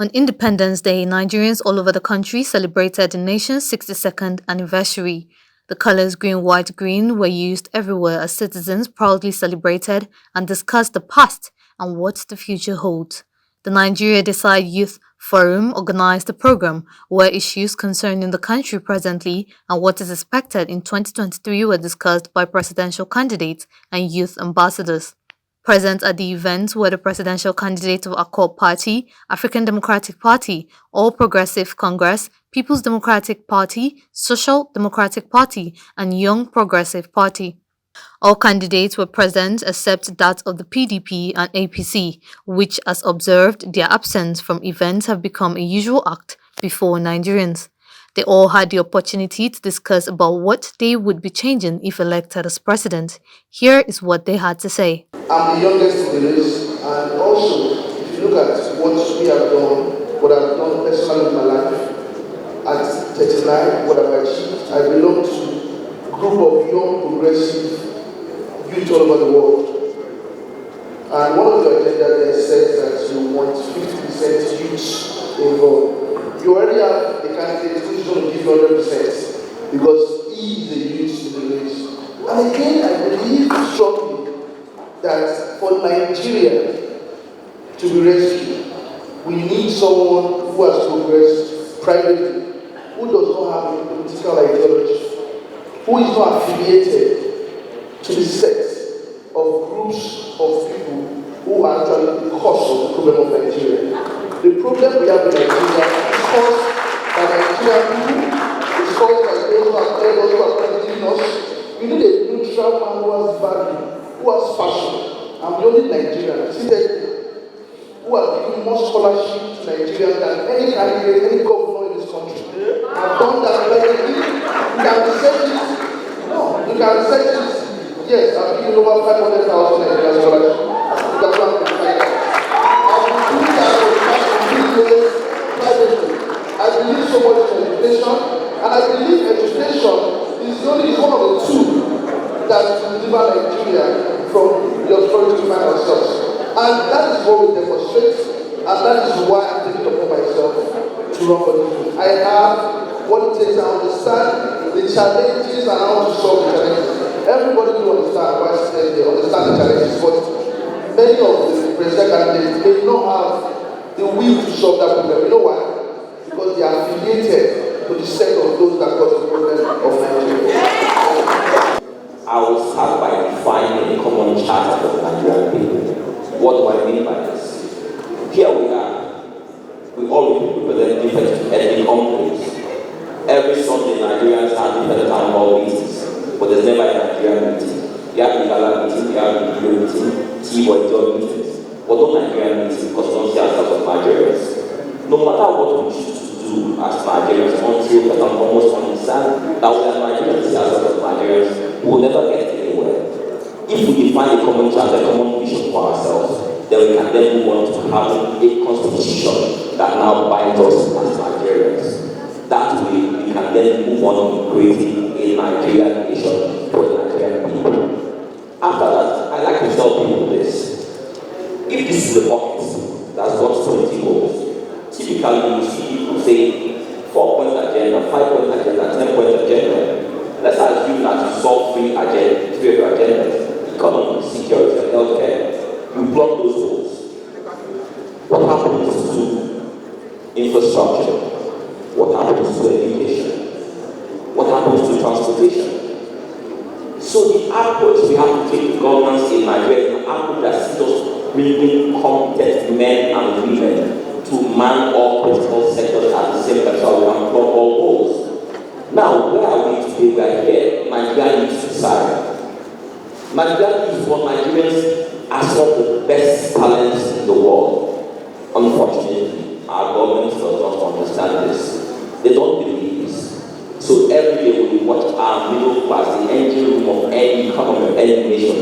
On Independence Day, Nigerians all over the country celebrated the nation's 62nd anniversary. The colors green, white, green were used everywhere as citizens proudly celebrated and discussed the past and what the future holds. The Nigeria Decide Youth Forum organized a program where issues concerning the country presently and what is expected in 2023 were discussed by presidential candidates and youth ambassadors. Present at the event were the presidential candidate of Accord Party, African Democratic Party, All Progressive Congress, People's Democratic Party, Social Democratic Party, and Young Progressive Party. All candidates were present except that of the PDP and APC, which, as observed, their absence from events have become a usual act before Nigerians. They all had the opportunity to discuss about what they would be changing if elected as president. Here is what they had to say. I'm the youngest in the race, and also, if you look at what we have done, what I've done personally in my life, at 39, what I've achieved, I belong to a group of young, progressive youth all over the world. And one of the agenda there says that you want 50% youth involved. You already have a candidate who is going to give you 100% because he is the youth in the race. And again, I believe strongly that for Nigeria to be rescued, we need someone who has progressed privately, who does not have a political ideology, who is not affiliated to the sets of groups of people who are actually the cause of the problem of Nigeria. The problem we have in Nigeria is caused by Nigerian people, it's caused by those who are there, those who are presenting us. We need a neutral man who has value, who has passion. I'm the only Nigerian seated who has given more scholarship to Nigeria than any candidate, any governor in this country. I've done that regularly. You can research it. No, you can research it. Yes, I've given over 500,000 Nigerian scholarship. You can go and verify that. I've been doing that for the past 3 years privately. I believe so much in education, and I believe education is one of the two that will deliver Nigeria from the authority to find ourselves. And that is what we demonstrate, and that is why I'm taking upon myself to run for the field. I have what it takes to understand the challenges and how to solve the challenges. Everybody do understand why they understand the challenges, but many of the presidential candidates may not have the will to solve that problem. You know why? Because they are affiliated to the set of those that cause the problem of Nigeria. I will start by defining a common charter for the Nigerian people. What do I mean by this? Here we are. We all represent different ethnic communities. Every Sunday, Nigerians have different town hall meetings, but there's never a Nigerian meeting. You have the Gala meeting, you have the Igbo meeting, T-Boy job meetings, but no Nigerian meeting because we don't see ourselves as Nigerians. No matter what we choose to do as Nigerians, until we can almost understand that we are Nigerians, see ourselves as Nigerians, we will never get anywhere. If we define a common charter, a common vision for ourselves, then we can then move on to having a constitution that now binds us as Nigerians. That way, we can then move on to creating a Nigerian nation for the Nigerian people. After that, I like to tell people this. If this is the bucket that's got 20 goals, typically you see people say 4-point agenda, 5-point agenda, 10-point agenda. Let's assume that you solve 3 of your agendas: economy, security, and healthcare. You block those goals. What happens to infrastructure? What happens to education? What happens to transportation? So the approach we have to take to governance in Nigeria is an approach that sees us bringing competent men and women to man all critical sectors at the same time so we can plug all goals. Now, where are we today? We are here. Nigeria needs to decide. Nigeria is what Nigerians are some of the best talents in the world. Unfortunately, our government does not understand this. They don't believe this. So every day we watch our middle class, the engine room of any economy of any nation,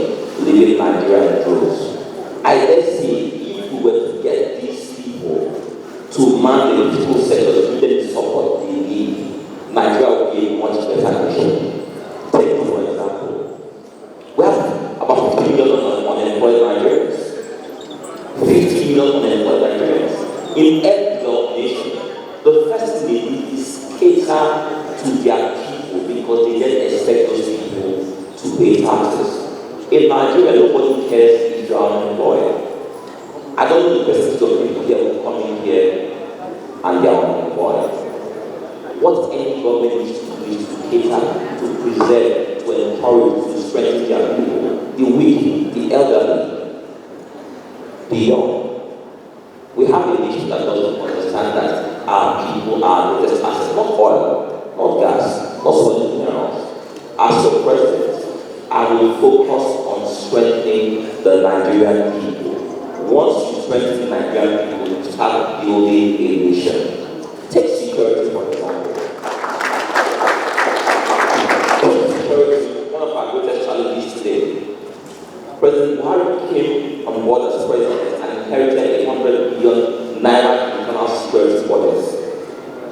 living in Nigeria in droves. I dare say, if we were to get these people to man the political sector, to give them the support they need, Nigeria will be a much better nation. Take for example, we have about 50 million unemployed Nigerians. 50 million unemployed Nigerians. In every Nigeria, nobody cares if you are unemployed. I don't know the percentage of people here who come in here and they are unemployed. What any government needs to do is to cater, to preserve, to encourage, to strengthen their people, the weak, the elderly, the young. We have a nation that doesn't understand that our people are the greatest asset, not oil, not gas, not solid minerals. As your president, I will focus on strengthening the Nigerian people. Once you strengthen the Nigerian people, you start building a nation. Take security, for example. Security, one of our greatest challenges today. President Buhari came on board as president and inherited 100 billion naira internal security budget.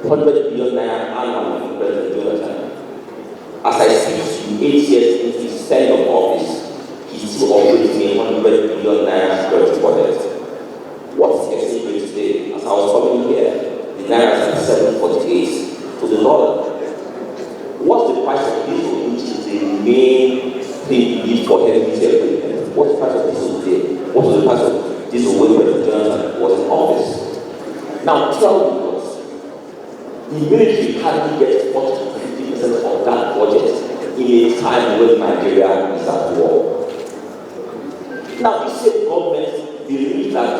100 billion naira annually from President Jonathan. As I speak to you, 8 years into his tenure of office, he's still operating a 100 billion naira security budget. What's the exchange rate today? As I was coming here, the naira is at 7.48 to the dollar. What's the price of diesel, which is the main thing used for heavy diesel equipment? What's the price of diesel today? What was the price of diesel when President Jonathan was in office? Now tell me what, the military hardly gets 40 to 50% of that budget in a time when Nigeria is at war. Now this same government believes that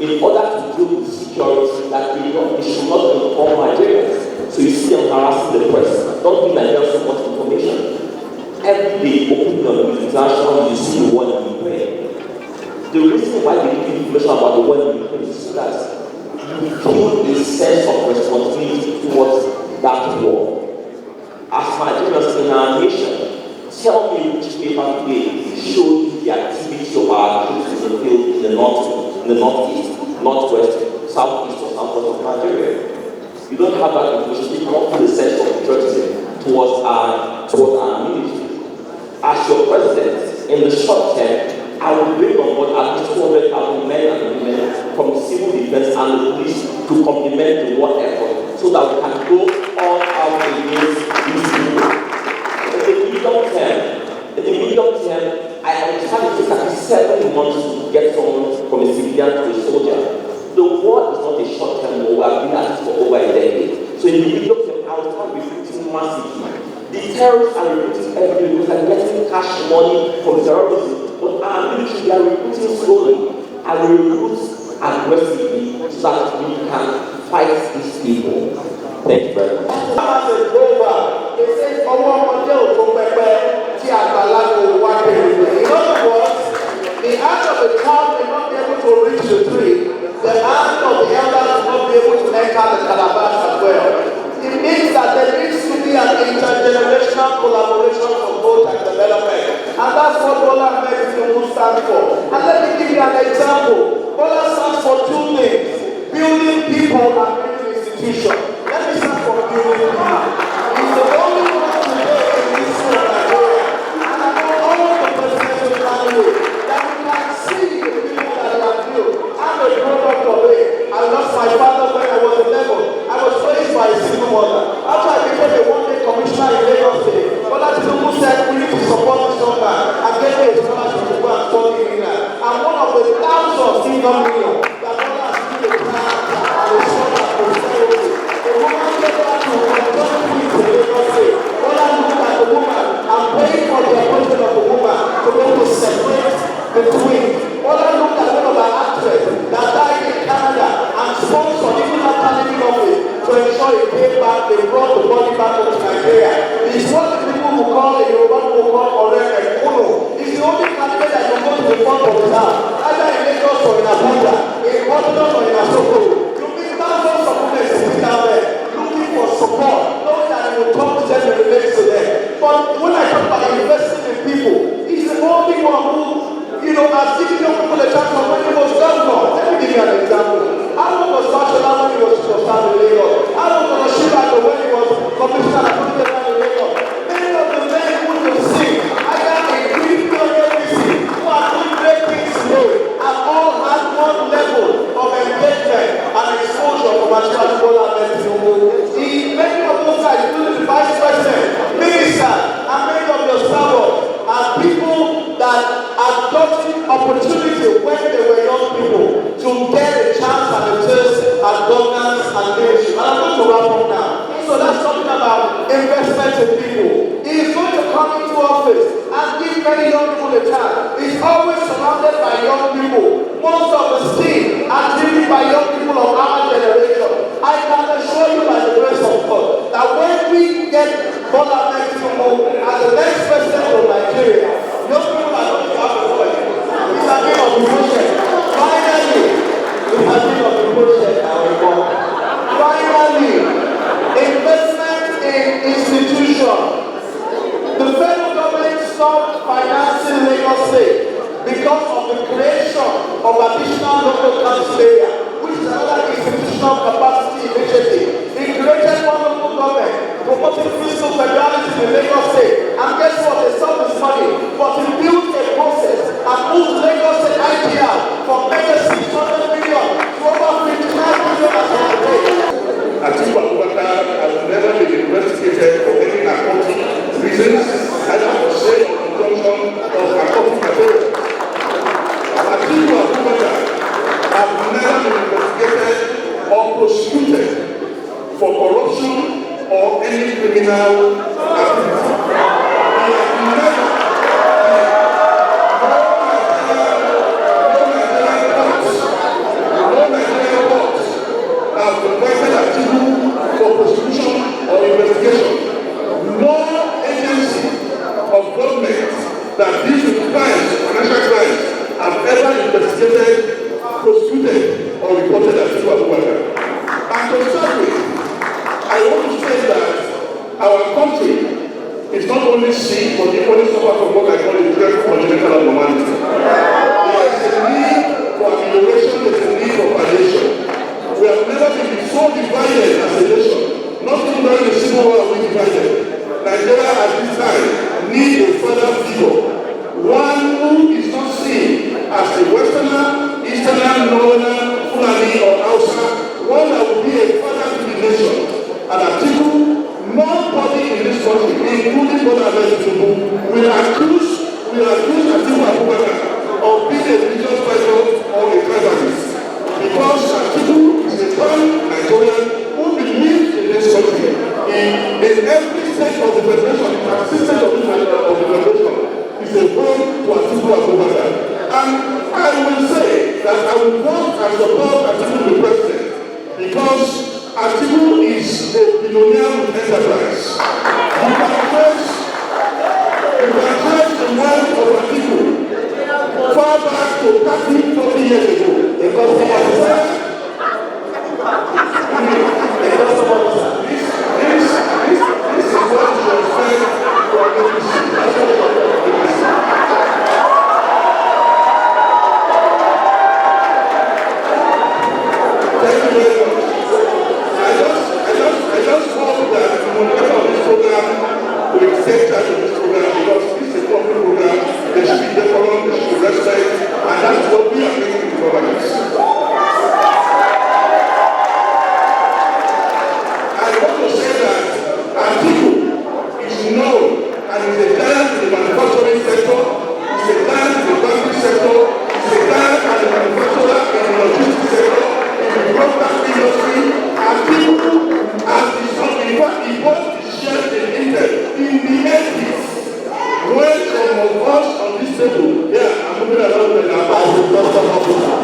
in order to deal with security, that they should not inform Nigerians. So you see them harassing the press. Don't give Nigerians so much information. Every day, opening on international, you see the war in Ukraine. The reason why they give information about the war in Ukraine is so that you feel a sense of responsibility towards that war. As Nigerians in our nation, tell me which paper today showed the activity of our troops in the field in the northeast, northwest, southeast, or southwest of Nigeria. You don't have that information. You don't feel a sense of patriotism towards our military. As your president, in the short term, I will bring on board at least 200,000 men and women from the civil defense and the police to complement the war effort so that we can go all out against these people. In the medium term, I understand it takes at least 7 months to get someone from a civilian to a soldier. The war is not a short-term war. We have been at it for over a decade. So in the medium term, I will start recruiting massively. The terrorists are recruiting every day because they're getting cash money from terrorism. But our military, they are recruiting slowly and we recruit aggressively so that we can fight these people. Thank you very much. They say, in other words, the hand of the child may not be able to reach the tree, the hand of the elder will not be able to enter the calabash as well. It means that there needs to be an intergenerational collaboration for growth and development. And that's what Bola Ahmed stands for. And let me give you an example. Bola stands for 2 things: building people and building institutions. Let me start from building people. He's the only one today in this school of Nigeria, and I know all of the presidential family, that we can see the people that they have built. I'm a product of it. I lost my father when I was 11. I was raised by a single mother. After I became a one-day commissioner in Lagos State, Bola Tinubu said we need to support this young man and get me a scholarship to go and study in England. I'm one of the thousands, if not millions, that Bola has been a plan and a son of prosperity. The woman came back to authority in Lagos State. Bola looked at the woman and paid for the appointment of the woman to be able to separate the twins. Bola looked at one of our actresses that died in Canada and sponsored even after leaving office to ensure he came back. They brought the body back to Nigeria. It's what the people who call a Yoruba people call Ore Ekuno. It's the only candidate that can go to the front of the house, either in Lagos or in Abuja, in London or in Asoko. You meet thousands of women sitting down there looking for support, knowing that it will talk to them and relate to them. But when I talk about investing in people, he's the only one who, has given young people a chance from when he was governor. Let me give you an example. How long was Fashola when he was superstar in Lagos? How long was Shibata when he was commissioner in Lagos? Many of the men who you see, either in PDP or APC, who are doing great things in Most of the schemes are driven by young people of our generation. I can assure you by the grace of God that when we get Bola Tinubu as the next president of Nigeria, young people are going to have a voice. It's a bit of emotion. Finally, it's a bit of emotion. Finally, investment in institutions. The federal government stopped financing Lagos State because of the creation of additional local council area, which is another institutional capacity initiative. It created one local government, promoting fiscal federalism in Lagos State. And guess what? They stopped this money, but it built a process and moved Lagos State IPR from maybe 600 million to over 59 billion as of today. Atiku Abubakar has never been investigated for any narcotic reasons, either for sale or consumption of narcotic material. Atiku Abubakar has never been investigated or prosecuted for corruption or any criminal activity. He has never have requested Atiku for prosecution or investigation. No agency of government that deals with crimes, financial crimes, have ever investigated, prosecuted, or reported Atiku Abubakar. And to start with, I want to say that our country is not only sick, but it only suffers from what I call a dreadful congenital abnormality. There is a need for amelioration, there is a need for palliation. We have never been so divided as a nation. Not even during the Civil War we divided. Nigeria at this time needs a further figure. One who is not seen as a Westerner, Easterner, Northerner, Fulani or Hausa. One that will be a father to the nation. And Atiku, nobody in this country, including Bola Tinubu, will accuse Atiku Abubakar of being a religious person or a tribalist. Because Atiku is a proud Nigerian who believes in this country. In every state of the federation, in the system of the federation, is a vote to Atiku Abubakar. And I will say that I will vote and support Atiku to be president because Atiku is a billionaire with enterprise. You can trace the wealth of Atiku far back to 30-40 years ago. This is what you expect from APC. Thank you very much. I just hope that the moderator of this program will take charge of this program because this is a public program. There should be decorum, there should be respect, and that's what we are making in governance. I want to say that Atiku is known and is a giant in the manufacturing sector, is a giant in the banking sector, is a giant as a manufacturer in the logistics sector, in the broadcast industry. Atiku has his own, in fact, he bought his shares in Intel in the 80s. When some of us on this table, I'm moving around with our as a custom officer.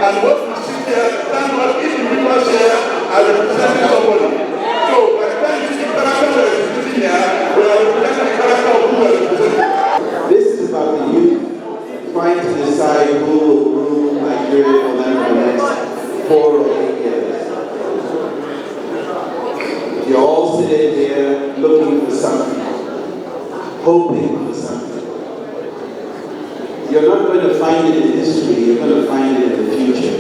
And what we see here, thank God, individuals here are representing somebody. So, by the time you see the character we are representing here, we are representing the character of who we are representing. This is about the youth trying to decide who will rule Nigeria for them for the next 4 or 8 years. You're all sitting here looking for something, hoping for something. You're not going to find it in history, you're going to find it in the future.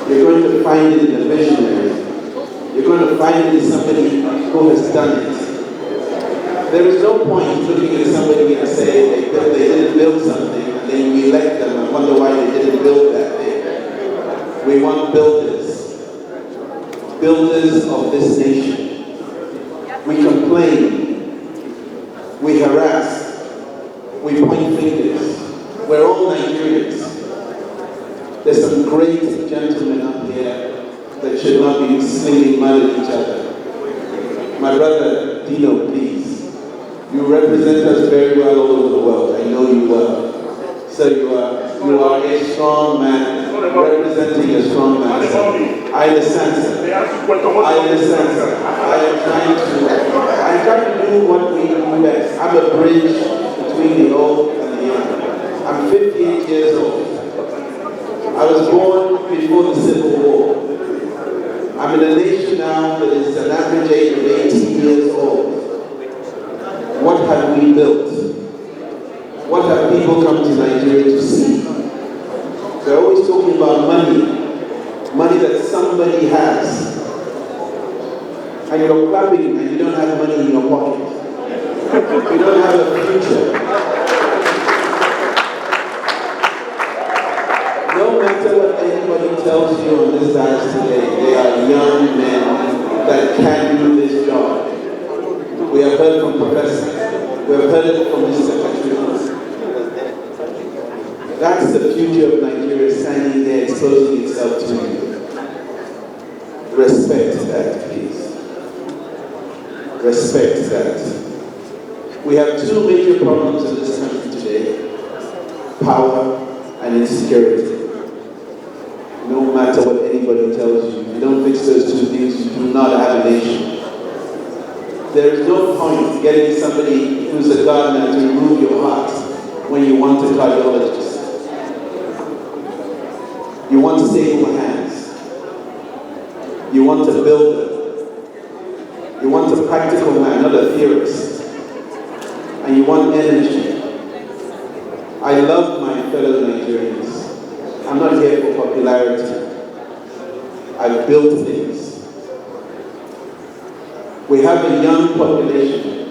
You're going to find it in the visionary. You're going to find it in somebody who has done it. There is no point looking at somebody and saying they didn't build something, and then we elect them and wonder why they didn't build that thing. We want builders. Builders of this nation. We complain. We harass. We point fingers. We're all Nigerians. There's some great gentlemen up here that should not be slinging mud at each other. My brother, Dino, please. You represent us very well all over the world. I know you well. So you are a strong man, representing a strong man. I understand, sir. I understand, sir. I'm trying to do what we do best. I'm a bridge between the old and the young. I'm 58 years old. I was born before the Civil War. I'm in a nation now that is an average age of 18 years old. What have we built? What have people come to Nigeria to see? They're always talking about money. Money that somebody has. And you're clapping and you don't have money in your pocket. You don't have a future. No matter what anybody tells you on this dance today, they are young men that can do this job. We have heard from professors. We have heard it from the secretary. That's the future of Nigeria standing there exposing itself to you. Respect that, please. Respect that. We have two major problems in this country today: power and insecurity. No matter what anybody tells you, if you don't fix those two things, you do not have a nation. There is no point getting somebody who's a gardener to remove your heart when you want a cardiologist. You want stable hands. You want a builder. You want a practical man, not a theorist. And you want energy. I love my fellow Nigerians. I'm not here for popularity. I've built things. We have a young population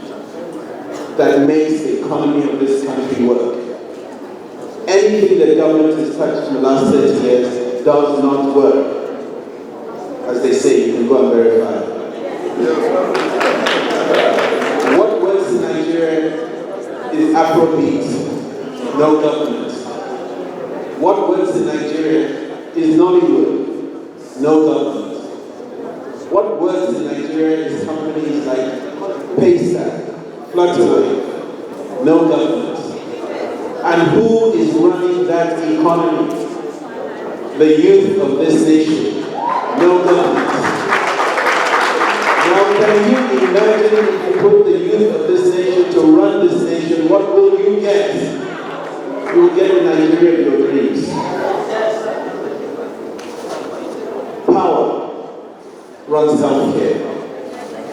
that makes the economy of this country work. Anything the government has touched in the last 30 years does not work. As they say, you can go and verify. What works in Nigeria is Afrobeat, no government. What works in Nigeria is Nollywood, no government. What works in Nigeria is companies like Paystack, Flutterwave, no government. And who is running that economy? The youth of this nation, no government. Now can you imagine if you put the youth of this nation to run this nation, what will you get? You will get a Nigeria of your dreams. Power runs healthcare.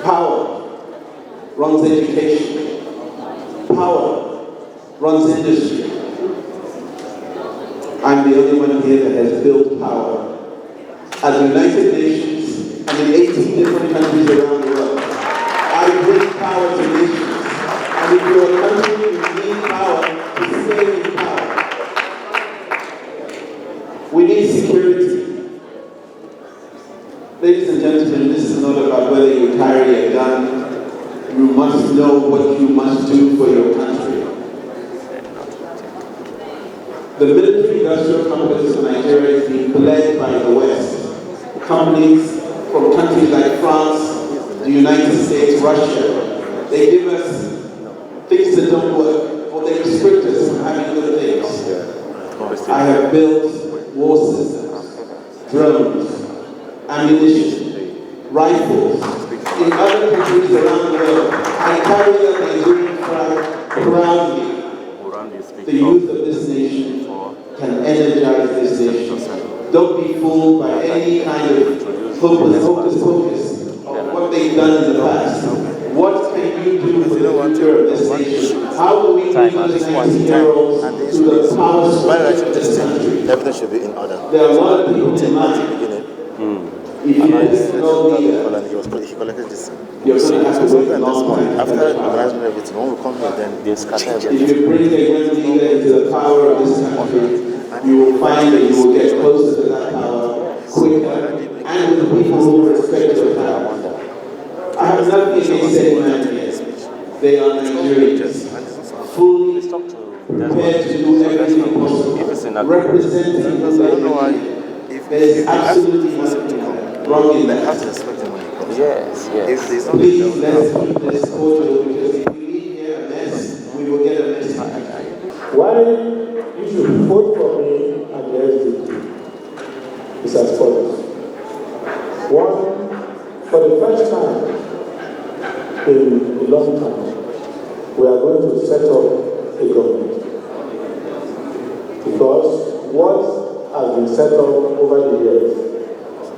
Power runs education. Power runs industry. I'm the only one here that has built power. At the United Nations and in 18 different countries around the world, I bring power to nations. And if you're a country, you need power to stay in power. We need security. Ladies and gentlemen, this is not about whether you carry a gun. You must know what you must do for your country. The military-industrial complex of Nigeria is being led by the West. Companies from countries like France, the United States, Russia, they give us things that don't work, or they restrict us from having good things. I have built war systems, drones, ammunition, rifles. In other countries around the world, I carry a Nigerian flag proudly. The youth of this nation can energize this nation. Don't be fooled by any kind of hocus pocus of what they've done in the past. What can you do for the future of this nation? How do we bring those 19-year-olds to the power structure of this country? Everything should be in order. There are a lot of people in mind. If you have no leader, he collected this. you're going to have to wait a long time. After organizing everything, when we come here, then they scatter If everything. you bring a young leader into the power of this country, you will find that you will get closer to that power quicker and with people who respect your power. I have nothing against any man here. They are Nigerians, fully prepared to do everything possible. representing Because I don't know why. there's absolutely nothing wrong in They that. have to expect him when he comes. Yes, yes. If there's nothing, Please let's keep this cordial, because if we leave here a mess, we will get a mess. Why you should vote for me and the SDP is as follows. One, for the first time in a long time, we are going to set up a government. Because what has been set up over the years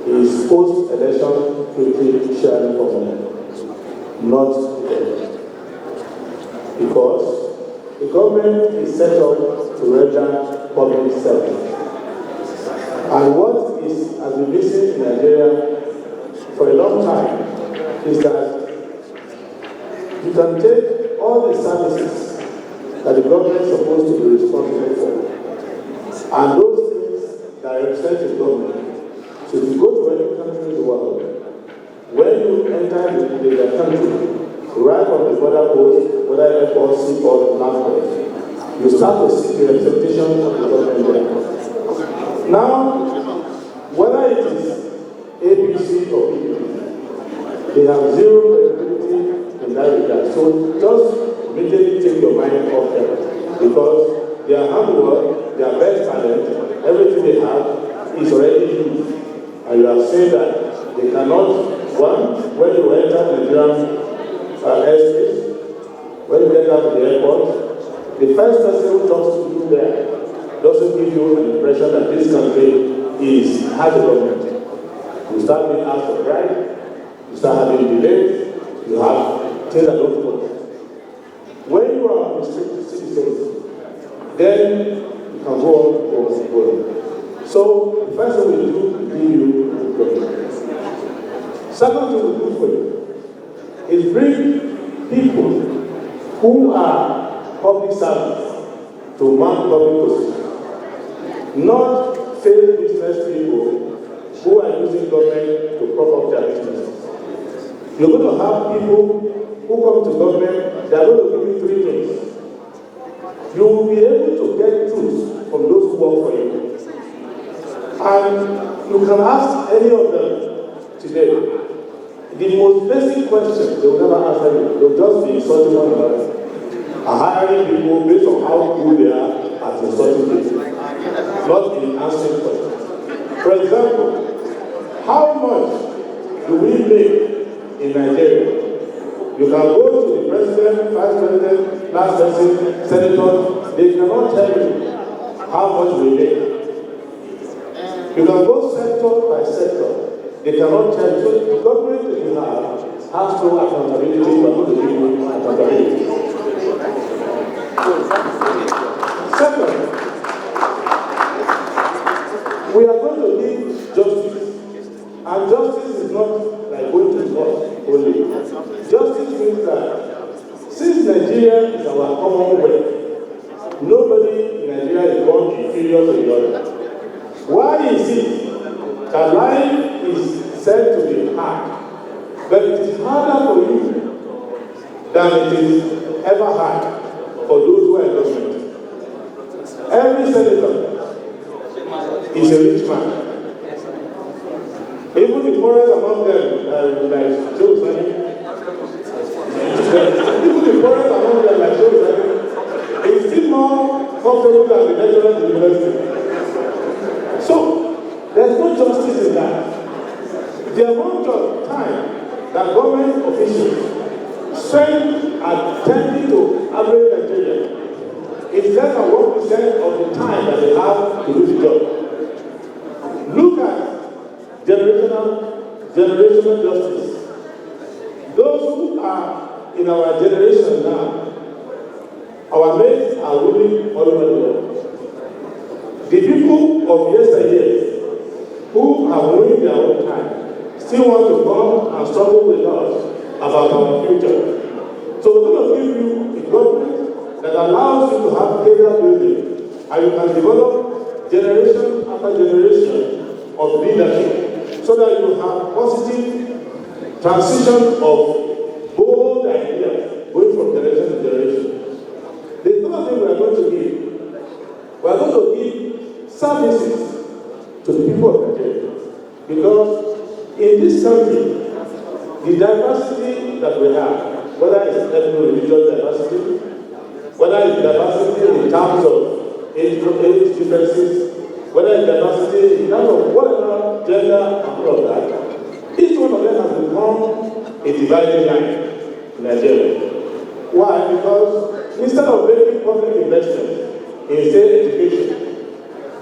is post-election quickly sharing formula, not the government. Because the government is set up to render public service. And what has been missing in Nigeria for a long time is that you can take all the services that the government is supposed to be responsible for, and those things that represent the government. So if you go to any country in the world, when you enter the country, right from the border post, whether airport, seaport, landport, you start to see the representation of the government there. Now, whether it is APC or PDP, they have zero credibility in that regard. So just immediately take your mind off them, because their handwork, their best talent, everything they have is already used. And you have said that they cannot, one, when you enter Nigerian airspace, when you get out of the airport, the first person who talks to you there doesn't give you an impression that this country has a government. You start being asked for bribe, you start having delays, you have things that don't work. When you are restricted citizens, then you can go on. So the first thing we do is give you the government. Second thing we do for you is bring people who are public servants to man public positions, not failed business people who are using government to prop up their businesses. You're going to have people who come to government, they are going to give you three things. You will be able to get truth from those who work for you. And you can ask any of them today. The most basic question, they will never answer you. They will just be insulting one another. Hiring people based on how good they are at insulting people, not in answering questions. For example, how much do we make in Nigeria? You can go to the president, vice president, last president, senator, they cannot tell you how much we make. You can go sector by sector, they cannot tell you. So the government that you have has no accountability, but not the people accountability. Second, we are going to need justice. And justice is not like going to court only. Justice means that since Nigeria is our commonwealth, nobody in Nigeria is born inferior to the other. Why is it that life is said to be hard, but it is harder for you than it is ever hard for those who are in government? Every senator is a rich man. Even the poorest among them, like Joe Sani, even the poorest among them, like Joe Sani, is still more comfortable than the lecturer in the university. So, there's no justice in that. The amount of time that government officials spend attending to average Nigerian is less than 1% of the time that they have to do the job. Look at generational justice. Those who are in our generation now, our mates are ruling all over the world. The people of yesteryear who have ruined their own time still want to come and struggle with us about our future. So we're going to give you a government that allows you to have data building, and you can develop generation after generation of leadership, so that you have positive transition of bold ideas going from generation to generation. The third thing we are going to give services to the people of Nigeria. Because in this country, the diversity that we have, whether it's ethno-religious diversity, whether it's diversity in terms of age differences, whether it's diversity in terms of whatever gender and all of that, each one of them has become a dividing line in Nigeria. Why? Because instead of making public investment in, say, education,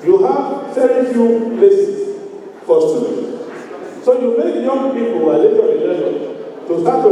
you have very few places for students. So you make young people who are later in learning to start to